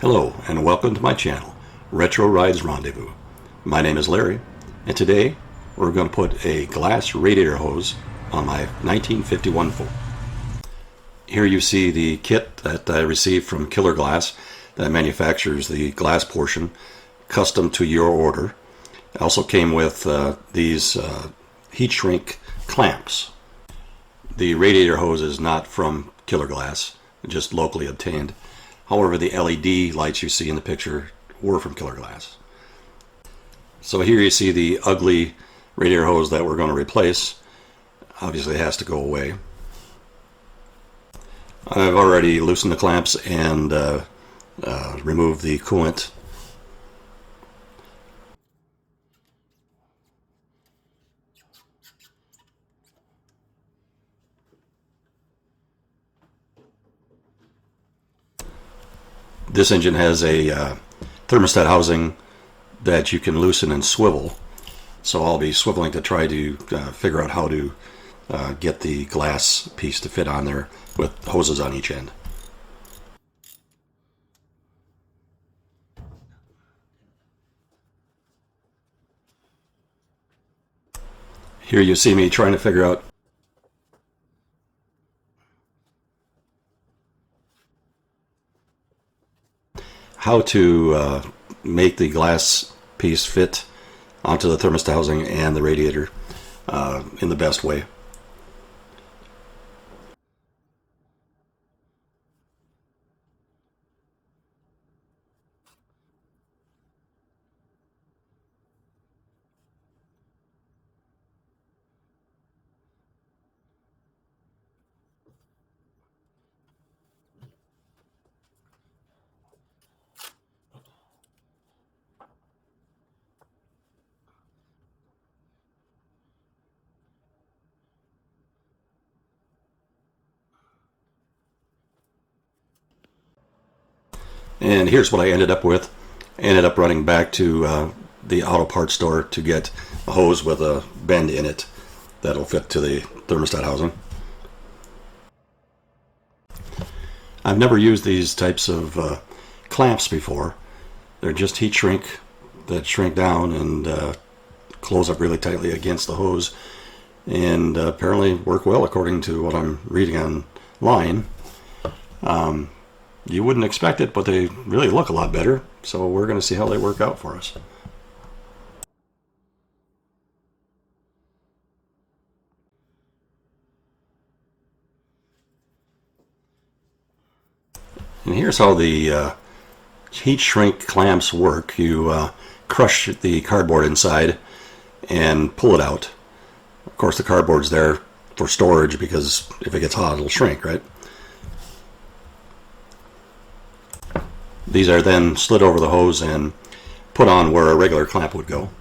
Hello and welcome to my channel, Retro Rides Rendezvous. My name is Larry, and today we're going to put a glass radiator hose on my 1951 Ford. Here you see the kit that I received from Killerglass that manufactures the glass portion, custom to your order. It also came with these heat shrink clamps. The radiator hose is not from Killerglass, just locally obtained. However, the LED lights you see in the picture were from Killerglass. So here you see the ugly radiator hose that we're going to replace. Obviously it has to go away. I've already loosened the clamps and removed the coolant. This engine has a thermostat housing that you can loosen and swivel. So I'll be swiveling to try to figure out how to get the glass piece to fit on there with hoses on each end. Here you see me trying to figure out how to make the glass piece fit onto the thermostat housing and the radiator in the best way. And here's what I ended up with. I ended up running back to the auto parts store to get a hose with a bend in it that'll fit to the thermostat housing. I've never used these types of clamps before. They're just heat shrink that shrink down and close up really tightly against the hose, and apparently work well according to what I'm reading online. You wouldn't expect it, but they really look a lot better, so we're going to see how they work out for us. And here's how the heat shrink clamps work. You crush the cardboard inside and pull it out. Of course, the cardboard's there for storage because if it gets hot, it'll shrink, right? These are then slid over the hose and put on where a regular clamp would go.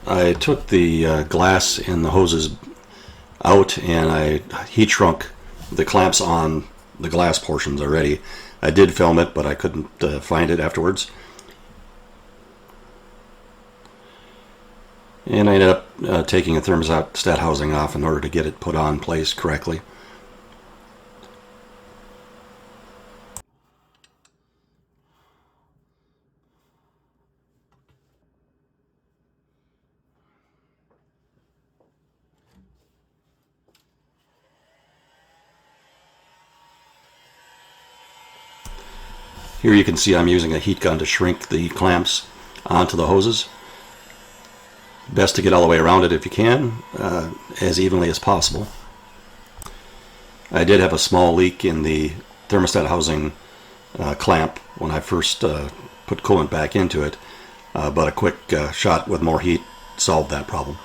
I took the glass in the hoses out and I heat shrunk the clamps on the glass portions already. I did film it, but I couldn't find it afterwards. And I ended up taking a thermostat housing off in order to get it put on place correctly. Here you can see I'm using a heat gun to shrink the clamps onto the hoses. Best to get all the way around it if you can, as evenly as possible. I did have a small leak in the thermostat housing clamp when I first put coolant back into it, but a quick shot with more heat solved that problem.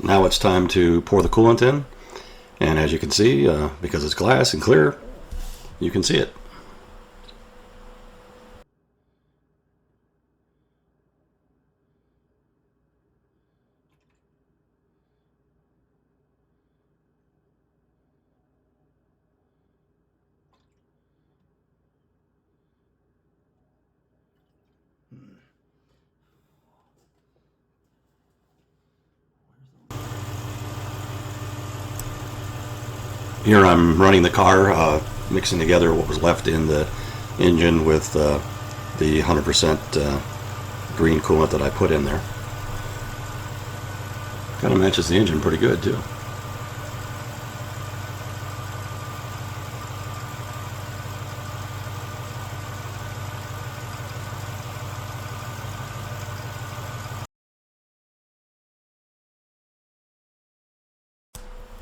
Now it's time to pour the coolant in, and as you can see, because it's glass and clear, you can see it. Here I'm running the car, mixing together what was left in the engine with the 100% green coolant that I put in there. Kind of matches the engine pretty good too.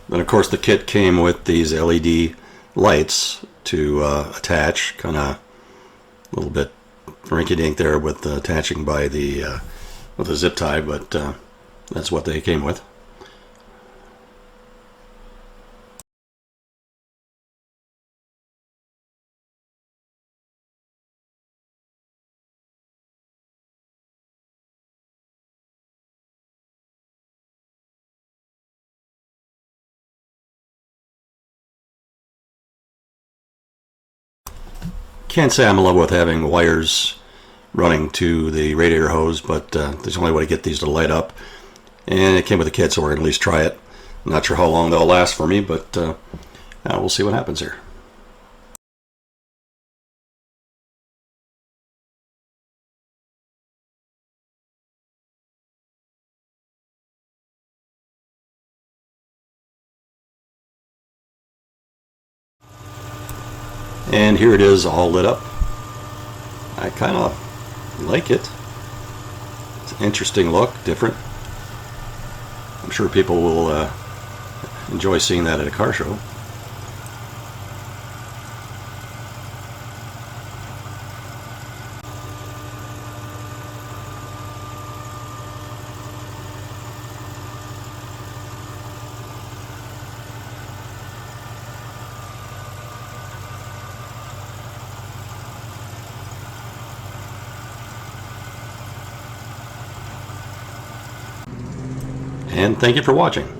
Then of course the kit came with these LED lights to attach, kind of a little bit rinky-dink there with attaching by the with a zip tie, but that's what they came with. Can't say I'm in love with having wires running to the radiator hose, but there's the only way to get these to light up. And it came with a kit, so we're going to at least try it. I'm not sure how long they'll last for me, but we'll see what happens here. And here it is, all lit up. I kind of like it. It's an interesting look, different. I'm sure people will enjoy seeing that at a car show. And thank you for watching.